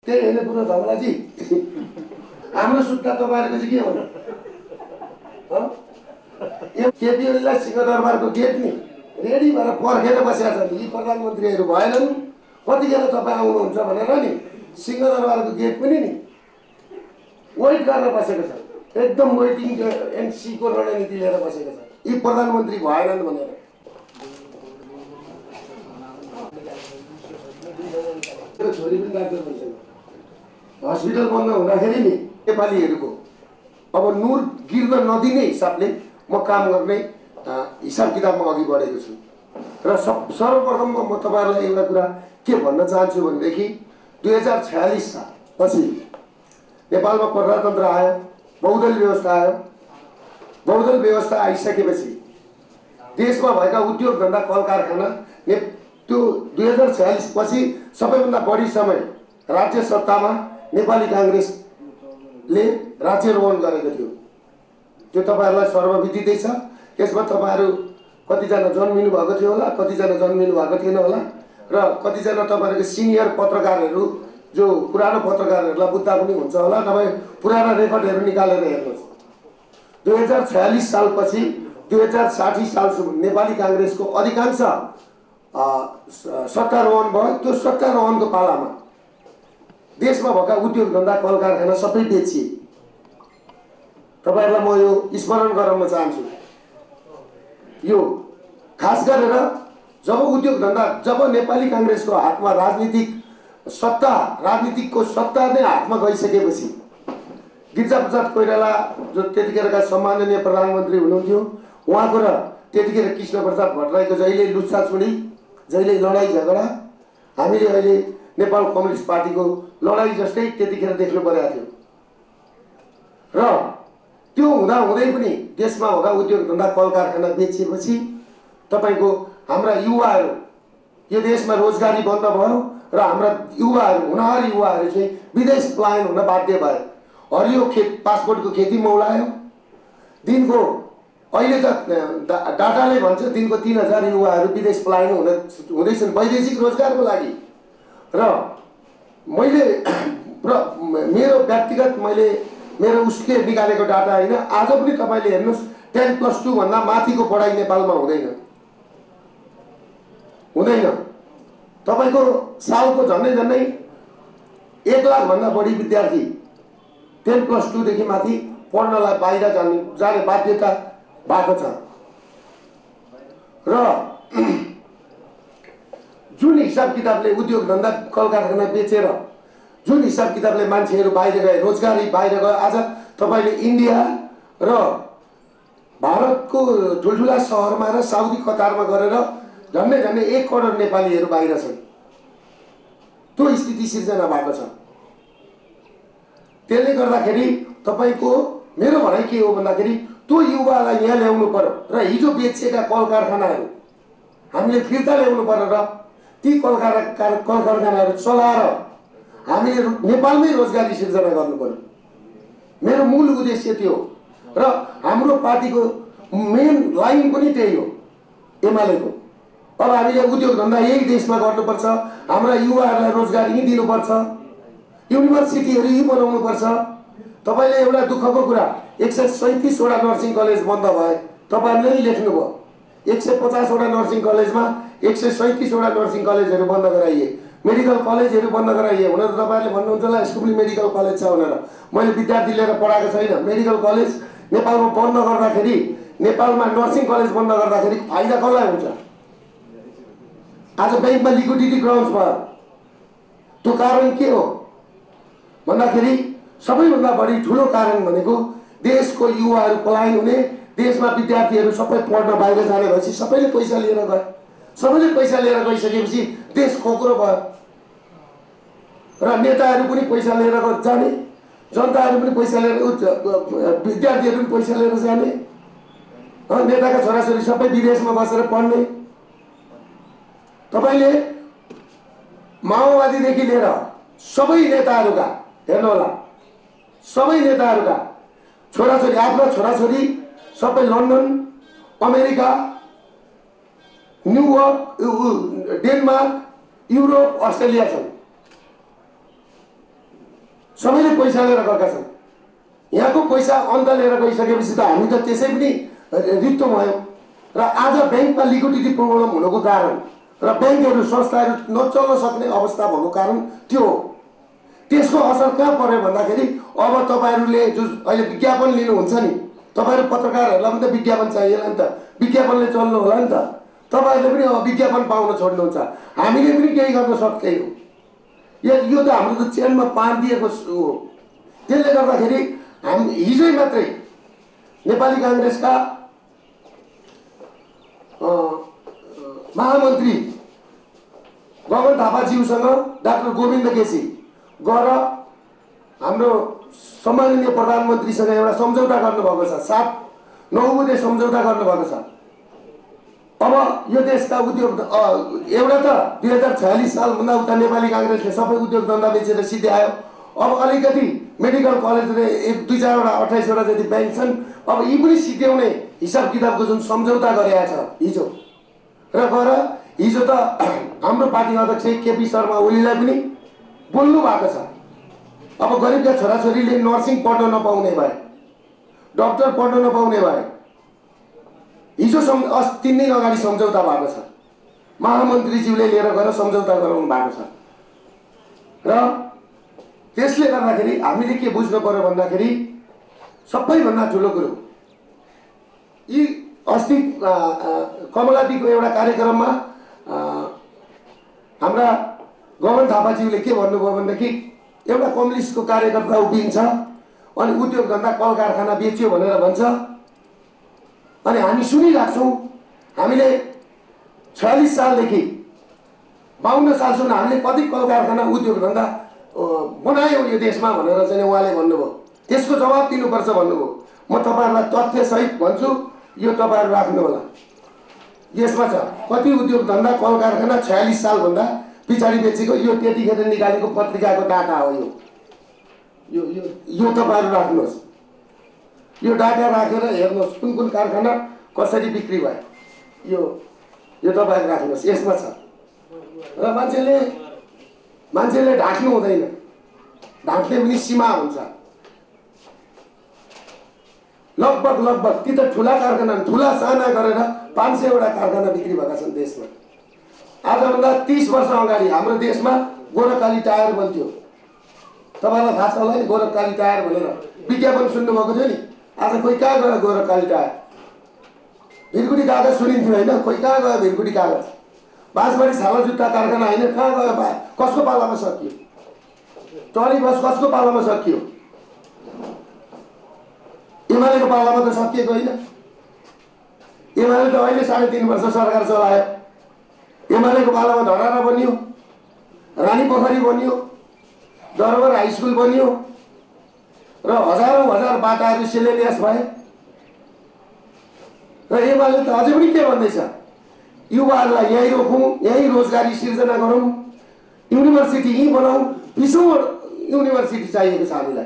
त्यही होइन पुरो धमलाजी। हाम्रो सुट्टा तपाईँहरूको चाहिँ के हो? यो केपी ओलीलाई सिंहदरबारको गेट नि रेडी भएर पर्खेर बसेका छन्। यी प्रधानमन्त्रीहरू भएनन्, कतिखेर तपाईँ आउनुहुन्छ भनेर नि सिंहदरबारको गेट पनि नि वेट गरेर बसेको छ। एकदम वेटिङ एन्ड सीको रणनीति लिएर बसेको छ यी प्रधानमन्त्री भएनन् भनेर। छोरी पनि डाक्टर भइसक्यो। हस्पिटल बन्द हुँदाखेरि नि नेपालीहरूको अब नुर गिर्न नदिने हिसाबले म काम गर्ने हिसाब किताबमा अघि बढेको छु। र सर्वप्रथम म तपाईँहरूलाई एउटा कुरा के भन्न चाहन्छु भनेदेखि 2046 सालपछि नेपालमा प्रजातन्त्र आयो, बहुदल व्यवस्था आयो। बहुदल व्यवस्था आइसकेपछि देशमा भएका उद्योग धन्दा कल कारखाना त्यो 2046 पछि सबैभन्दा बढी समय राज्य सत्तामा नेपाली काङ्ग्रेसले राज्यारोहण गरेको थियो। त्यो तपाईँहरूलाई सर्वविदितै छ। यसमा तपाईँहरू कतिजना जन्मिनु भएको थियो होला, कतिजना जन्मिनु भएको थिएन होला र कतिजना तपाईँहरूको सिनियर पत्रकारहरू जो पुरानो पत्रकारहरूलाई बुझ्दा पनि हुन्छ होला। तपाईँ पुराना रेकर्डहरू निकालेर हेर्नुहोस्। 2046 सालपछि 2060 सालसम्म नेपाली काङ्ग्रेसको अधिकांश सत्तारोहण भयो। त्यो सत्तारोहणको पालामा देशमा भएका उद्योग धन्दा कल कारखाना सबै बेचिए। तपाईँहरूलाई म यो स्मरण गराउन चाहन्छु। यो खास गरेर जब उद्योग धन्दा जब नेपाली काङ्ग्रेसको हातमा राजनीतिकको सत्ता नै हातमा गइसकेपछि गिरिजाप्रसाद कोइराला जो त्यतिखेरका सम्माननीय प्रधानमन्त्री हुनुहुन्थ्यो, उहाँको र त्यतिखेर कृष्णप्रसाद भट्टराईको जहिले लुच्छाछुडी, जहिले लडाइँ झगडा हामीले अहिले नेपाल कम्युनिस्ट पार्टीको लडाइँ जस्तै त्यतिखेर देख्नु परेको थियो। र त्यो हुँदाहुँदै पनि देशमा भएका उद्योग धन्दा कल कारखाना बेचिएपछि तपाईँको हाम्रा युवाहरू यो देशमा रोजगारी बन्द भयो र हाम्रा युवाहरू हुनहार युवाहरू चाहिँ विदेश पलायन हुन बाध्य भए। हरियो पासपोर्टको खेती मौलायो। दिनको अहिले त डाटाले भन्छ दिनको 3000 युवाहरू विदेश पलायन हुँदैछन् वैदेशिक रोजगारको लागि। र मैले मेरो व्यक्तिगत मेरो उसले निकालेको डाटा होइन, आज पनि तपाईँले हेर्नुहोस् 10+2 भन्दा माथिको पढाइ नेपालमा हुँदैन। तपाईँको सालको झन्डै 1 लाख भन्दा बढी विद्यार्थी 10+2 देखि माथि पढ्नलाई बाहिर जाने बाध्यता भएको छ। र जुन हिसाब किताबले उद्योग धन्दा कल कारखाना बेचेर जुन हिसाब किताबले मान्छेहरू बाहिर गए, रोजगारी बाहिर गए, आज तपाईँले इन्डिया र भारतको ठुल्ठुला सहरमा र साउदी कतारमा गरेर झन्डै 1 करोड नेपालीहरू बाहिर छन्। त्यो स्थिति सिर्जना भएको छ। त्यसले गर्दाखेरि तपाईँको मेरो भनाइ के हो भन्दाखेरि त्यो युवालाई यहाँ ल्याउनु पर्यो र हिजो बेचिएका कल कारखानाहरू हामीले फिर्ता ल्याउनु पर्यो र ती कल कारखानाहरू चलाएर हामीले नेपालमै रोजगारी सिर्जना गर्नु पर्यो। मेरो मूल उद्देश्य त्यो र हाम्रो पार्टीको मेन लाइन पनि त्यही हो एमालेको। अब हामीले उद्योग धन्दा यही देशमा गर्नुपर्छ, हाम्रा युवाहरूलाई रोजगार यहीँ दिनुपर्छ, युनिभर्सिटीहरू यहीँ बनाउनुपर्छ। तपाईँले एउटा दुःखको कुरा 137 वटा नर्सिङ कलेज बन्द भए, तपाईँहरूले नै लेख्नुभयो। 150 वटा नर्सिङ कलेजमा 137 वटा नर्सिङ कलेजहरू बन्द गराइए, मेडिकल कलेजहरू बन्द गराइए। हुन त तपाईँहरूले भन्नुहुन्छ होला यसको पनि मेडिकल कलेज छ भनेर। मैले विद्यार्थी लिएर पढाएको छैन। मेडिकल कलेज नेपालमा बन्द गर्दाखेरि, नेपालमा नर्सिङ कलेज बन्द गर्दाखेरि फाइदा कसलाई हुन्छ? आज ब्याङ्कमा लिक्विडिटी क्राउन्स भयो। त्यो कारण के हो भन्दाखेरि सबैभन्दा बढी ठुलो कारण भनेको देशको युवाहरू पलायन हुने, देशमा विद्यार्थीहरू सबै पढ्न बाहिर जाने भएपछि सबैले पैसा लिएर गए। सबैले पैसा लिएर गइसकेपछि देश खोक्रो भयो र नेताहरू पनि पैसा लिएर जाने, जनताहरू पनि पैसा लिएर, विद्यार्थीहरू पनि पैसा लिएर जाने, नेताका छोराछोरी सबै विदेशमा बसेर पढ्ने। तपाईँले माओवादीदेखि लिएर सबै नेताहरूका हेर्नु होला, सबै नेताहरूका छोराछोरी, आफ्ना छोराछोरी सबै London, America, New York, Denmark, Europe, Australia छन्। सबैले पैसा लिएर गएका छन्। यहाँको पैसा अन्त लिएर गइसकेपछि त हामी त त्यसै पनि रित्तो भयौँ र आज ब्याङ्कमा लिक्विडिटी प्रब्लम हुनुको कारण र ब्याङ्कहरू संस्थाहरू नचल्न सक्ने अवस्था भएको कारण त्यो हो। त्यसको असर कहाँ पर्यो भन्दाखेरि अब तपाईँहरूले जो अहिले विज्ञापन लिनुहुन्छ नि, तपाईँहरू पत्रकारहरूलाई पनि त विज्ञापन चाहिएला नि त, विज्ञापनले चल्नु होला नि त। तपाईँहरूले पनि अब विज्ञापन पाउन छोड्नुहुन्छ, हामीले पनि केही गर्न सक्दैनौँ। यो त हाम्रो त चेनमा पारिदिएको हो। त्यसले गर्दाखेरि हामी हिजै मात्रै नेपाली काङ्ग्रेसका महामन्त्री गगन थापाज्यूसँग डाक्टर गोविन्द केसी गएर हाम्रो सम्माननीय प्रधानमन्त्रीसँग एउटा सम्झौता गर्नुभएको छ, 7-9 बुँदे सम्झौता गर्नुभएको छ। अब यो देशका उद्योग एउटा त 2046 सालभन्दा उता नेपाली काङ्ग्रेसले सबै उद्योग धन्दा बेचेर सिध्यायो। अब अलिकति मेडिकल कलेज र 1-2-4वटा 28वटा जति ब्याङ्क छन्, अब यी पनि सिध्याउने हिसाब किताबको जुन सम्झौता गरेका छ हिजो र गएर हिजो त हाम्रो पार्टी अध्यक्ष केपी शर्मा ओलीलाई पनि बोल्नु भएको छ। अब गरिबका छोराछोरीले नर्सिङ पढ्न नपाउने भए, डक्टर पढ्न नपाउने भए, हिजो 3 दिन अगाडि सम्झौता भएको छ, महामन्त्रीज्यूले लिएर गएर सम्झौता गराउनु भएको छ। र त्यसले गर्दाखेरि हामीले के बुझ्नु पर्यो भन्दाखेरि सबैभन्दा ठुलो कुरो यी अस्ति कमलादीको एउटा कार्यक्रममा हाम्रा गगन थापाज्यूले के भन्नुभयो भनेदेखि एउटा कम्युनिस्टको कार्यकर्ता उभिन्छ अनि उद्योग धन्दा कल कारखाना बेच्यो भनेर भन्छ। अनि हामी सुनिरहेको छौँ। हामीले 46 सालदेखि 52 सालसम्म हामीले कति कल कारखाना उद्योग धन्दा बनायौँ यो देशमा भनेर चाहिँ उहाँले भन्नुभयो। त्यसको जवाब दिनुपर्छ भन्नुभयो। म तपाईँहरूलाई तथ्यसहित भन्छु, यो तपाईँहरू राख्नु होला। यसमा छ कति उद्योग धन्दा कल कारखाना 46 सालभन्दा पछाडि बेचेको, यो त्यतिखेर निकालेको पत्रिकाको डाटा हो। यो तपाईँहरू राख्नुहोस्, यो डाटा राखेर हेर्नुहोस् कुन कुन कारखाना कसरी बिक्री भयो, यो तपाईँहरू राख्नुहोस्। यसमा छ। र मान्छेले ढाक्नु हुँदैन, ढाक्ने पनि सीमा हुन्छ। लगभग ती त ठुला कारखाना, ठुला साना गरेर 500वटा कारखाना बिक्री भएका छन् देशमा। आजभन्दा 30 वर्ष अगाडि हाम्रो देशमा गोरखकाली टायर बन्थ्यो। तपाईँलाई थाहा छ होला नि गोरखकाली टायर भनेर विज्ञापन सुन्नुभएको थियो नि। आज कोही कहाँ गयो गोरखकाली टायर? भिरकुटी कागज सुनिन्थ्यो होइन, कोही कहाँ गयो भिरकुटी कागज? बाँसबारी छाला जुत्ता कारखाना होइन, कहाँ गयो? कसको पालामा सकियो? टली बस कसको पालामा सकियो? एमालेको पालामा त सकिएको होइन। एमाले त अहिले 3.5 वर्ष सरकार चलायो। एमालेको पालामा धरारा बनियो, रानी पोखरी बनियो, दरबार हाई स्कुल बनियो र हजार बाटाहरू शिलान्यास भए। र एमाले त अझै पनि के भन्दैछ? युवाहरूलाई यहीँ रोकौँ, यहीँ रोजगारी सिर्जना गरौँ, युनिभर्सिटी यहीँ बनाऊ। 20औं युनिभर्सिटी चाहिएको छ हामीलाई।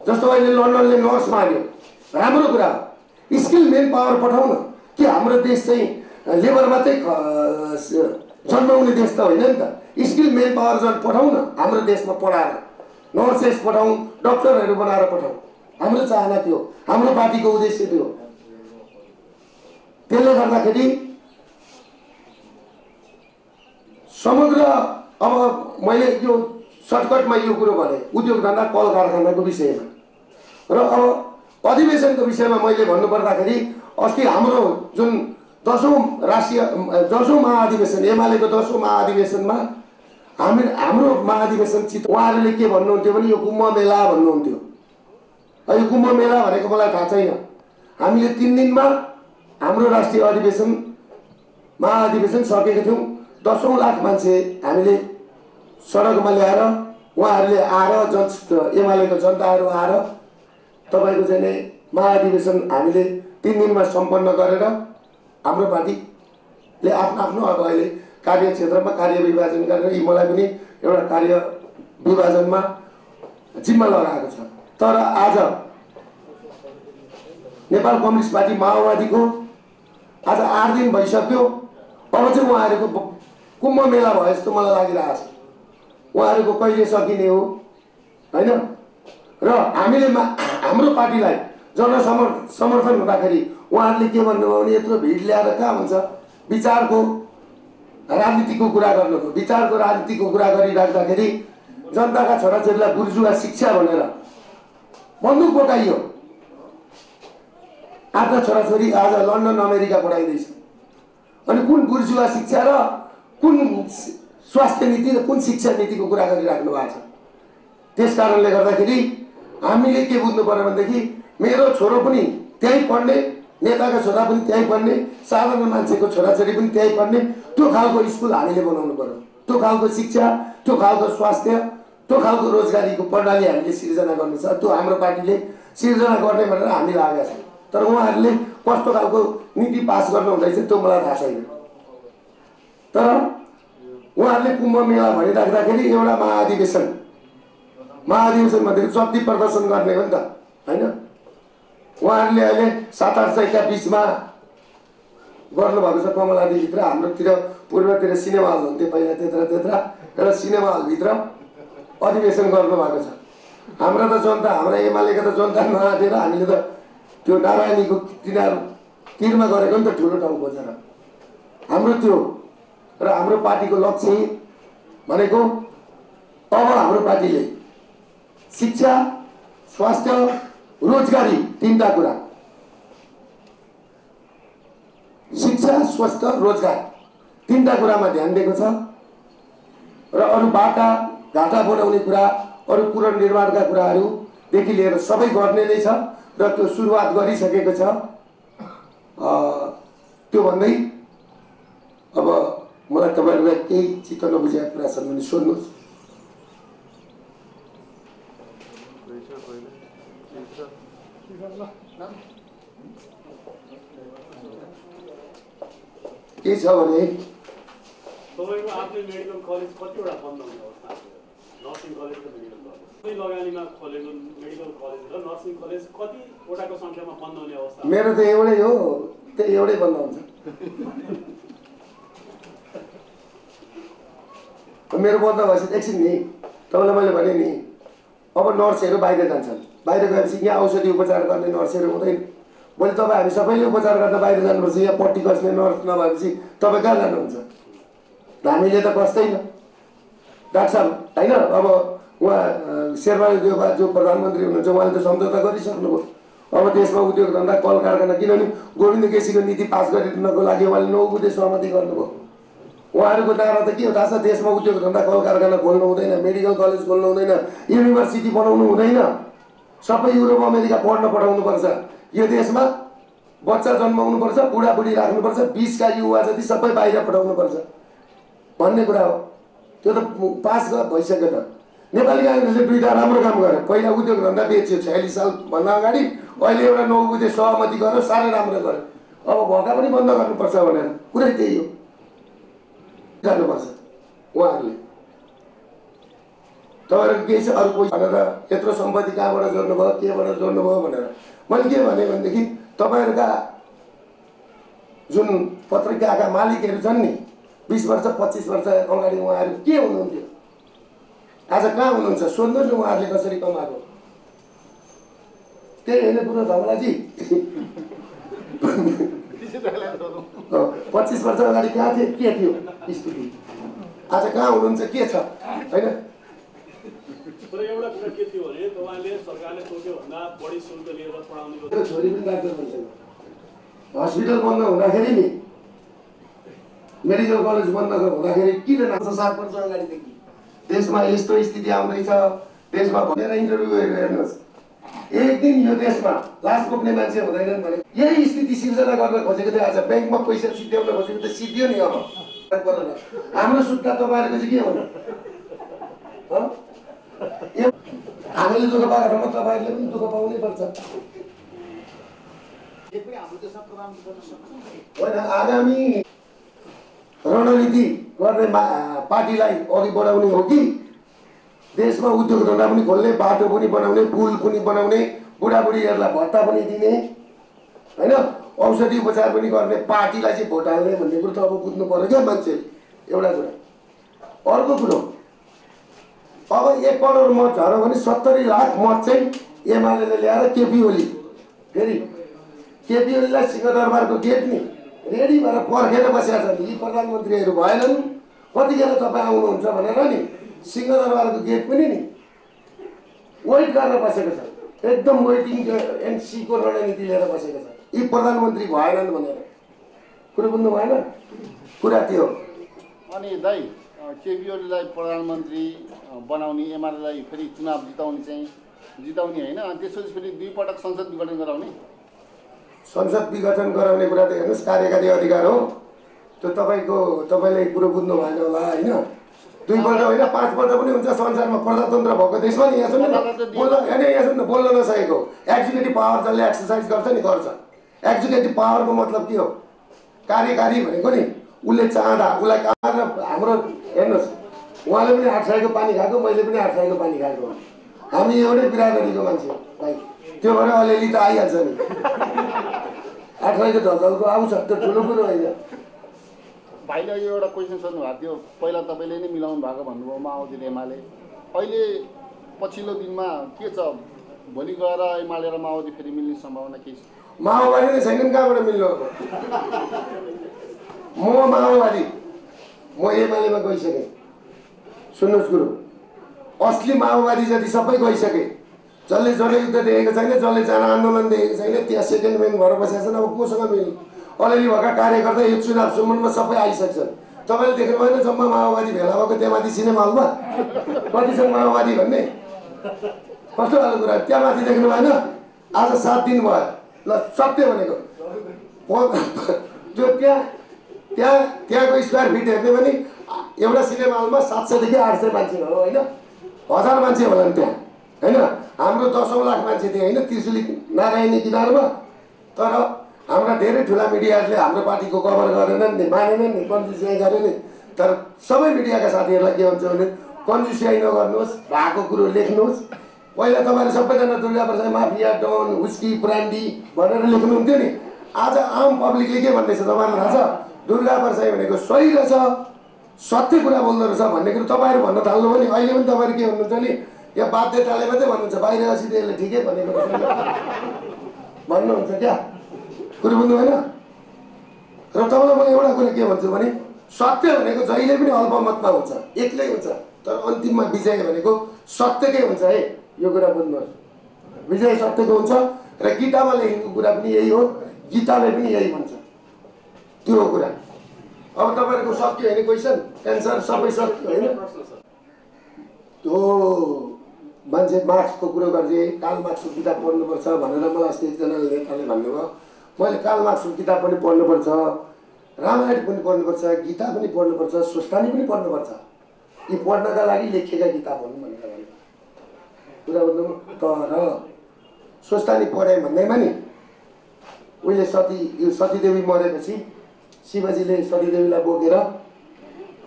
जस्तो अहिले लन्डनले नर्स माग्यो, राम्रो कुरा हो। स्किल मेन पावर पठाउँ न। कि हाम्रो देश चाहिँ लेबर मात्रै जन्माउने देश त होइन नि त। स्किल मेन पावर पठाउँ न हाम्रो देशमा, पढाएर नर्सेस पठाउँ, डक्टरहरू बनाएर पठाउँ। हाम्रो चाहना त्यो, हाम्रो पार्टीको उद्देश्य त्यो। त्यसले गर्दाखेरि समग्र अब मैले यो सर्टकटमा यो कुरो भने उद्योग धन्दा कल कारखानाको विषयमा र अब अधिवेशनको विषयमा मैले भन्नुपर्दाखेरि अस्ति हाम्रो जुन 10औं महाधिवेशन, एमालेको 10औं महाधिवेशनमा हाम्रो महाधिवेशन चित उहाँहरूले के भन्नुहुन्थ्यो भने यो कुम्भ मेला भन्नुहुन्थ्यो। यो कुम्भ मेला भनेको मलाई थाहा छैन। हामीले 3 दिनमा हाम्रो राष्ट्रिय अधिवेशन महाधिवेशन सकेको थियौँ। 10औं लाख मान्छे हामीले सडकमा ल्याएर उहाँहरूले आएर एमालेको जनताहरू आएर तपाईँको चाहिँ महाधिवेशन हामीले 3 दिनमा सम्पन्न गरेर हाम्रो पार्टीले आफ्नो अब अहिले कार्यक्षेत्रमा कार्य विभाजन गरेर यी मलाई पनि एउटा कार्य विभाजनमा जिम्मा लगाएको छ। तर आज नेपाल कम्युनिस्ट पार्टी माओवादीको आज 8 दिन भइसक्यो। अब चाहिँ उहाँहरूको कुम्भ मेला भयो जस्तो मलाई लागिरहेको छ। उहाँहरूको कहिले सकिने हो होइन र हामीले हाम्रो पार्टीलाई जनसमर्थन हुँदाखेरि उहाँहरूले के भन्नुभयो भने यत्रो भिड ल्याएर कहाँ हुन्छ विचारको राजनीतिको कुरा गर्नुभयो विचारको राजनीतिको कुरा गरिराख्दाखेरि जनताका छोराछोरीलाई बुर्जुवा शिक्षा भनेर बन्दुक बोकाइयो आफ्ना छोराछोरी आज लन्डन अमेरिका पढाइँदैछ अनि कुन बुर्जुवा शिक्षा र कुन स्वास्थ्य नीति र कुन शिक्षा नीतिको कुरा गरिराख्नु भएको छ त्यस कारणले गर्दाखेरि हामीले के बुझ्नु पर्यो भनेदेखि मेरो छोरो पनि त्यहीँ पढ्ने नेताका छोरा पनि त्यहीँ पढ्ने साधारण मान्छेको छोराछोरी पनि त्यहीँ पढ्ने त्यो खालको स्कुल हामीले बनाउनु पर्यो त्यो खालको शिक्षा त्यो खालको स्वास्थ्य त्यो खालको रोजगारीको प्रणाली हामीले सिर्जना गर्नु छ त्यो हाम्रो पार्टीले सिर्जना गर्ने भनेर हामी लागेका छौँ तर उहाँहरूले कस्तो खालको नीति पास गर्नु हुँदैछ त्यो मलाई थाहा छैन तर उहाँहरूले कुम्भ मेला भनिराख्दाखेरि एउटा महाधिवेशन भनेको शक्ति प्रदर्शन गर्ने हो नि त होइन उहाँहरूले अहिले 700-800 का बिचमा गर्नुभएको छ कमलादीभित्र हाम्रोतिर पूर्वतिर सिनेमा हल हुन्थ्यो पहिला त्यत्र एउटा सिनेमा हलभित्र अधिवेशन गर्नुभएको छ हाम्रो त जनता हाम्रा एमालेका त जनता नआँटेर हामीले त त्यो नारायणीको तिरमा गरेको नि त ठुलो ठाउँ खोजेर हाम्रो त्यो र हाम्रो पार्टीको लक्ष्य भनेको अब हाम्रो पार्टीले शिक्षा स्वास्थ्य रोजगारी तीनटा कुरा शिक्षा स्वास्थ्य रोजगार तीनटा कुरामा ध्यान दिएको छ र अरू बाटा घाटा बनाउने कुरा अरू पुनर्निर्माणका कुराहरूदेखि लिएर सबै गर्ने नै छ र त्यो सुरुवात गरिसकेको छ त्यो भन्दै अब मलाई तपाईहरुलाई केही चित्त नबुझेको कुरा छन् भने सोध्नुहोस् के छ भने तपाईको आफ्नो मेडिकल कलेज कतिवटा बन्द हुने अवस्था नर्सिङ कलेज र मेडिकल कलेज सबै लगानीमा खोलेको मेडिकल कलेज र नर्सिङ कलेज कतिवटाको संख्यामा बन्द हुने अवस्था मेरो त एउटै हो त्यही एउटै बन्द हुन्छ मेरो बन्द भएपछि एकछिन नि तपाईलाई मैले भने नि अब नर्सहरू बाहिर जान्छन् बाहिर गएपछि यहाँ औषधि उपचार गर्ने नर्सहरू हुँदैन भोलि तपाईँ हामी सबैले उपचार गर्न बाहिर जानुपर्छ यहाँ पट्टी कस्ने नर्स नभएपछि तपाईँ कहाँ जानुहुन्छ हामीले त कस्दैन डाक्टर साहब होइन अब उहाँ शेरबहादुर देउवा जो प्रधानमन्त्री हुनुहुन्छ उहाँले त सम्झौता गरिसक्नुभयो अब देशमा उद्योग धन्दा कल कारखाना किनभने गोविन्द केसीको नीति पास गरिदिनको लागि उहाँले 9 बुँदे सहमति गर्नुभयो उहाँहरूको नारा त के हो थाहा छ देशमा उद्योग धन्दा कल कारखाना खोल्नु हुँदैन मेडिकल कलेज खोल्नु हुँदैन युनिभर्सिटी बनाउनु हुँदैन सबै युरोप अमेरिका पढ्न पठाउनुपर्छ यो देशमा बच्चा जन्माउनुपर्छ बुढाबुढी राख्नुपर्छ 20 का युवा जति सबै बाहिर पठाउनुपर्छ भन्ने कुरा हो त्यो त पास भइसक्यो त नेपाली कांग्रेसले दुईटा राम्रो काम गर्यो पहिला उद्योग धन्दा बेच्यो 46 साल भन्दा अगाडि अहिले एउटा 9 बुँदे सहमति गर्यो सारै राम्रो गर्यो अब भएका पनि बन्द गर्नुपर्छ भनेर कुरै त्यही हो जानुपर्छ उहाँहरूले तपाईहरु केही छ अरु कोही भनेर यत्रो सम्पत्ति कहाँबाट जोड्नुभयो केबाट जोड्नुभयो भनेर मैले के भने भनेदेखि तपाईहरुका जुन पत्रिकाका मालिकहरू छन् नि 20 वर्ष 25 वर्ष अगाडि उहाँहरू के हुनुहुन्थ्यो आज कहाँ हुनुहुन्छ सोध्नुहोस् न उहाँहरूले कसरी कमाएको त्यही हैन पुरो धमलाजी 25 वर्ष अगाडि कहाँ थियो के थियो स्थिति आज कहाँ हुनुहुन्छ के छ हैन तर एउटा कुरा के थियो भने तपाईले सरकारले तोक्यो भन्दा बढी शुल्क लिएर पढाउने छोरी पनि डाक्टर भन्छ हस्पिटल बन्द हुँदाखेरि नि मेडिकल कलेज बन्द हुँदाखेरि किन 7 वर्ष अगाडिदेखि देशमा यस्तो स्थिति आउँदैछ देशमा भनेर इन्टरभ्यु हेर्नुहोस् एक दिन यो देशमा लास बोक्ने मान्छे हुँदैनन् भने यही स्थिति सिर्जना गर्न खोजेको थियो आज बैंकमा पैसा सिद्ध्याउन खोजेको त सिद्धियो नि अब हाम्रो सुत्ता तपाईहरुको चाहिँ के हो हामीले दुःख पाएको ठाउँमा तपाईहरुले पनि दुःख पाउनै पर्छ होइन आगामी रणनीति गर्ने पार्टीलाई अघि बढाउने हो कि देशमा उद्योग धन्दा पनि खोल्ने बाटो पनि बनाउने पुल पनि बनाउने बुढाबुढीहरूलाई भत्ता पनि दिने हैन औषधि उपचार पनि गर्ने पार्टीलाई चाहिँ भोट हाल्ने भन्ने कुरो त अब बुझ्नु पर्यो क्या मान्छे एउटा कुरा अर्को कुरो अब 1 करोड मत झर्यो भने 70 लाख मत चाहिँ एमाले ल्याएर केपी ओली फेरि केपी ओलीलाई सिंहदरबारको गेट नि रेडी भएर पर्खेर बसेका छन्। यी प्रधानमन्त्रीहरू भएनन् कतिखेर तपाईँ आउनुहुन्छ भनेर नि सिंहदरबारको गेट पनि नि वेट गरेर बसेको छ। एकदम वेटिङ एन्ड सीको रणनीति लिएर बसेको छ। यी प्रधानमन्त्री भएनन् भनेर कुरो बुझ्नु भएन। कुरा त्यो अनि दाइ केपी ओलीलाई प्रधानमन्त्री बनाउने एमालेलाई फेरि चुनाव जिताउने होइन अनि त्यसपछि फेरि 2 पटक संसद विघटन गराउने। संसद विघटन गराउने कुरा त हेर्नुहोस् कार्यकारी अधिकार हो त्यो। तपाईँले कुरो बुझ्नु भएन होला होइन। 2 पल्ट होइन 5 पल्ट पनि हुन्छ संसारमा प्रजातन्त्र भएको देशमा नि। यहाँ सुन्नु बोल्न बोल्न नसकेको एक्जिक्युटिभ पावर जसले एक्सर्साइज गर्छ नि गर्छ। एक्जिक्युटिभ पावरको मतलब के हो? कार्यकारी भनेको नि उसले चाहँदा उसलाई कहाँ हाम्रो हेर्नुहोस् उहाँले पनि 8 सयको पानी खाएको मैले पनि 8 सयको पानी खाएको हामी एउटै बिरादरीको मान्छे भाइ। त्यो भएर अलिअलि त आइहाल्छ नि 8 सयको झलझलको आउँछ त्यो ठुलो कुरो होइन। भाइले यो एउटा क्वेसन सोध्नु भएको थियो पहिला तपाईँले नै मिलाउनु भएको भन्नुभयो माओवादी र एमाले। अहिले पछिल्लो दिनमा के छ भोलि गएर एमाले र माओवादी फेरि मिल्ने सम्भावना के छ? माओवादी नै छैनन् कहाँबाट मिल्नु अब? म माओवादी म एमालेमा गइसकेँ। सुन्नुहोस् कुरो असली माओवादी जति सबै गइसके। जसले जनयुद्ध देखेको छैन जसले जन आन्दोलन देखेको छैन त्यहाँ सेकेन्ड म्यान भएर बसेका छन्। अब कोसँग मिल्नु? अलिअलि भएका कार्यकर्ता यो चुनावसम्ममा सबै आइसक्छन्। तपाईँले देख्नु भएन जम्मा माओवादी भेला भएको त्यहाँ माथि सिनेमा हलमा कति छन् माओवादी भन्ने? कस्तो खालको कुरा? त्यहाँ माथि देख्नु भएन? आज 7 दिन भयो। ल सत्य भनेको त्यो त्यहाँको स्क्वायर फिट हेर्ने भने एउटा सिनेमा हलमा 700 देखि 800 मान्छे हो होइन। 1000 मान्छे होलान् त्यहाँ होइन। हाम्रो 10औं लाख मान्छे थियो होइन त्रिशुली नारायणी किनारमा। तर हाम्रा धेरै ठुला मिडियाहरूले हाम्रो पार्टीको कभर गरेनन् नि मानेनन् नि कन्जुसियाई गरेन नि। तर सबै मिडियाका साथीहरूलाई के भन्छ भने कन्जुसियाई नगर्नुहोस् भएको कुरो लेख्नुहोस्। पहिला तपाईँले सबैजना Durga Prasad mafia done हुस्की brandy भनेर लेख्नुहुन्थ्यो नि। आज आम पब्लिकले के भन्दैछ तपाईँलाई थाहा छ? दुर्गा प्रसाई भनेको सही रहेछ सत्य कुरा बोल्दो रहेछ भन्ने कुरो तपाईँहरू भन्न थाल्नु भने अहिले पनि तपाईँहरू के भन्नुहुन्छ भने यो बाध्यताले मात्रै भन्नुहुन्छ बाहिर असित यसले ठिकै भनेको भन्नुहुन्छ क्या? कुरो बुझ्नु भएन? र तपाईँलाई म एउटा कुरा के भन्छु भने सत्य भनेको जहिले पनि अल्पमतमा हुन्छ एक्लै हुन्छ तर अन्तिममा विजय भनेको सत्यकै हुन्छ है। यो कुरा बुझ्नुहोस् विजय सत्यको हुन्छ र गीतामा लेखेको कुरा पनि यही हो। गीताले पनि यही भन्छ त्यो कुरा। अब तपाईँहरूको सक्यो होइन क्वेसन एन्सर सबै सक्यो होइन। त्यो मान्छे मार्क्सको कुरो गर्थे कार्ल मार्क्सको किताब पढ्नुपर्छ भनेर मलाई अस्ति एकजनाले नेताले भन्नुभयो। मैले कार्ल मार्क्सको किताब पनि पढ्नुपर्छ रामायण पनि पढ्नुपर्छ गीता पनि पढ्नुपर्छ स्वस्थानी पनि पढ्नुपर्छ। यी पढ्नका लागि लेखिएका किताब हुन् भनेर भने कुरा भन्नु। तर स्वस्थानी पढाइ भन्दैमा नि उहिले सतीदेवी मरेपछि शिवजीले सतीदेवीलाई बोकेर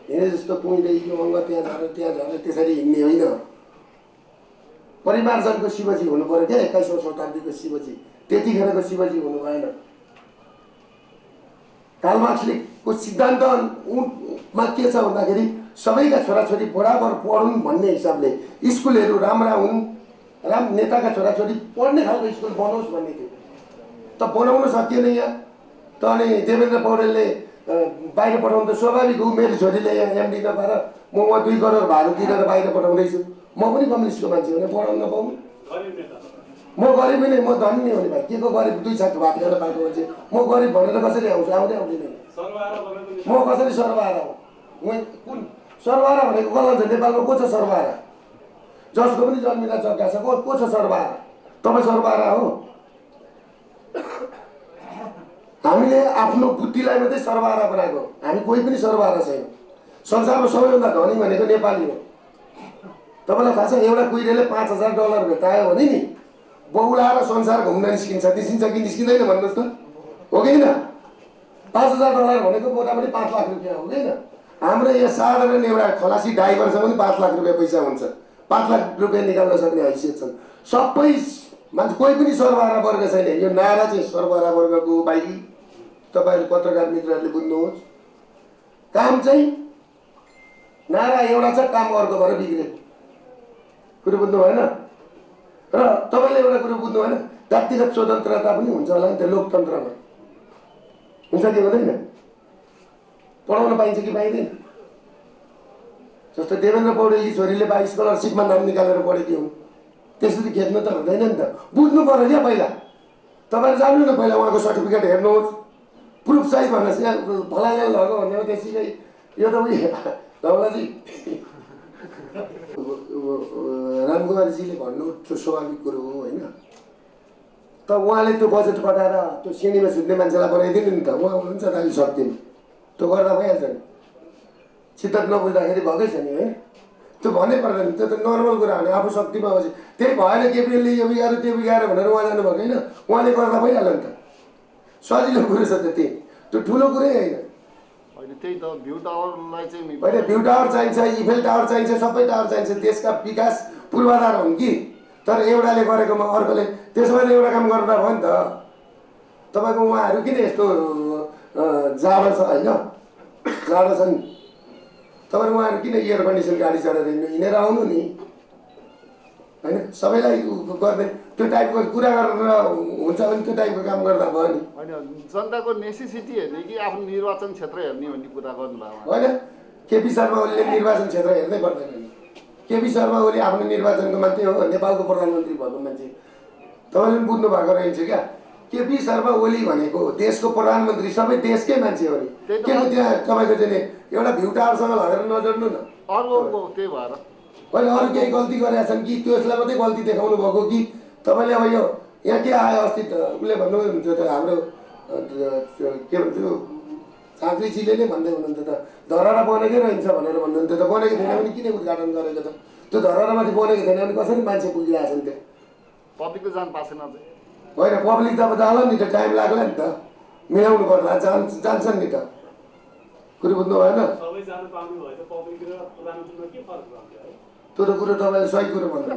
हिँडे जस्तो कुइँदै यो अङ्ग त्यहाँ झऱ्यो त्यसरी हिँड्ने होइन। परिमार्जनको शिवजी हुनु पर्यो क्या 21औं शताब्दीको शिवजी। त्यतिखेरको शिवजी हुनु भएन। कार्ल मार्क्सको सिद्धान्तमा के छ भन्दाखेरि सबैका छोराछोरी बराबर पढुन् भन्ने हिसाबले स्कुलहरू राम्रा हुन् नेताका छोराछोरी पढ्ने खालको स्कुल बनाओस् भन्ने थियो। त बनाउन सकिएन यहाँ। त अनि देवेन्द्र पौडेलले बाहिर पठाउनु त स्वाभाविक हो। मेरो छोरीले यहाँ एमडी नपाएर म 2 करोड भाडा तिरेर बाहिर पठाउँदैछु। म पनि कम्युनिस्टको मान्छे हो भने पढाउन नपाउनु। म गरिब नै म धनी नै हो नि भाइ के को गरिब 2 छाक भात खाएर पाएको मान्छे म गरिब भनेर कसरी आउँछु? आउँदैन। म कसरी सर्वहारा हो? कुन सर्वहारा भनेको कसलाई छ? नेपालमा को छ सर्वहारा? जसको पनि जन्मिँदा जग्गा छ को छ सर्वहारा? तपाईँ सर्वहारा हो? हामीले आफ्नो बुद्धिलाई मात्रै सर्वहारा बनाएको। हामी कोही पनि सर्वहारा छैन। संसारमा सबैभन्दा धनी भनेको नेपाली हो। तपाईँलाई थाहा छ एउटा कुइरेले $5000 भेटायो भने नि बहुलाएर संसार घुम्न निस्किन्छ कि निस्किँदैन भन्नुहोस् त? हो कि होइन? $5000 भनेको मोटामोटी 5 लाख रुपियाँ हो कि होइन? हाम्रो यहाँ साधारण एउटा खलासी ड्राइभरसँग पनि 5 लाख रुपियाँ पैसा हुन्छ। 5 लाख रुपियाँ निकाल्न सक्ने हैसियत छन्। सबै मान्छे कोही पनि सर्वहारा वर्ग छैन। यो नारा चाहिँ सर्वहारा वर्गको भाइ तपाईँहरू पत्रकार मित्रहरूले बुझ्नुहोस्। काम चाहिँ नारा एउटा छ काम अर्को भएर बिग्रेको। कुरो बुझ्नु भएन र तपाईँले एउटा कुरो बुझ्नु भएन व्यक्तिगत स्वतन्त्रता पनि हुन्छ होला नि त लोकतन्त्रमा हुन्छ कि हुँदैन पढाउन पाइन्छ कि पाइँदैन जस्तो देवेन्द्र पौडेलकी छोरीले स्कलरसिपमा नाम निकालेर पढेकी हुन् त्यसरी खेद्नु त हुँदैन नि त बुझ्नु पर्यो क्या पहिला तपाईँहरू जान्नु न पहिला उहाँको सर्टिफिकेट हेर्नुहोस् प्रुफ चाहिँ भन्नुहोस् यहाँ फलाले लगो भन्ने हो त्यसै यो त उयो धवलाजी रामकुमारजीले भन्नु त्यो स्वाभाविक कुरो हो होइन त उहाँले त्यो बजेट कटाएर त्यो श्रेणीमा छुट्ने मान्छेलाई बनाइदिनु नि त उहाँ हुनुहुन्छ त अहिले सक्दिनु त्यो गर्दा भइहाल्छ नि चित्त नबुझ्दाखेरि भएकै छ नि है त्यो भन्नै पर्दैन त्यो त नर्मल कुरा हो नि आफू शक्तिमा बसे त्यही भएन केपिएलले यो बिगाएर त्यो बिगाएर भनेर उहाँ जानुभएको होइन उहाँले गर्दा भइहाल्यो नि त सजिलो कुरो छ त त्यो ठुलो कुरै होइन त्यही त भ्यू टावरलाई चाहिँ होइन भ्यू टावर चाहिन्छ इफेल टावर चाहिन्छ सबै टावर चाहिन्छ देशका विकास पूर्वाधार हुन् कि तर एउटाले गरेकोमा अर्कोले त्यसो भए एउटा काम गर्दा भयो नि त तपाईँको उहाँहरू किन यस्तो जाडो छ होइन जाडो छ नि तपाईँहरू उहाँहरू किन एयर कन्डिसन गाडी चढेर हिँडेर आउनु नि होइन सबैलाई गर्ने त्यो टाइपको कुरा गरेर हुन्छ भने त्यो टाइपको काम गर्दा भयो नि होइन जनताको नेसेसिटी हेर्ने कि आफ्नो निर्वाचन क्षेत्र हेर्ने भन्ने कुरा गर्नुभयो होइन केपी शर्मा ओलीले निर्वाचन क्षेत्र हेर्नै पर्दैन नि केपी शर्मा ओली आफ्नो निर्वाचनको मान्छे हो नेपालको प्रधानमन्त्री भएको मान्छे तपाईँले पनि बुझ्नु भएको रहेछ क्या केपी शर्मा ओली भनेको देशको प्रधानमन्त्री सबै देशकै मान्छे हो नि के त्यहाँ तपाईँको चाहिँ एउटा भ्यू टावरसँग लगेर नजोड्नु न अर्को त्यही भएर होइन अरू केही गल्ती गरेका छन् कि त्यसलाई मात्रै गल्ती देखाउनु भएको कि तपाईँले अब यो यहाँ के आयो अस्ति त उसले भन्नुहुन्छ त हाम्रो के भन्थ्यो झाँक्रीजीले नै भन्दै हुनुहुन्थ्यो त धरहरा बनेकै रहन्छ भनेर भन्नुहुन्थ्यो त बनेको थिएन भने किन उद्घाटन गरेको त त्यो धरहरामाथि बनेको थिएन भने कसरी मान्छे पुगिरहेको छन् त्यो पब्लिकले जान पाएन होइन पब्लिक त अब जाला नि त टाइम लाग्ला नि त मिलाउनु पर्ला जान्छन् नि त कुरो बुझ्नु भएन सबै जान पाउनु भयो त पब्लिक र प्रधानमन्त्रीमा के फरक रहन्छ है त्यो त कुरो तपाईँले सही कुरो भन्नु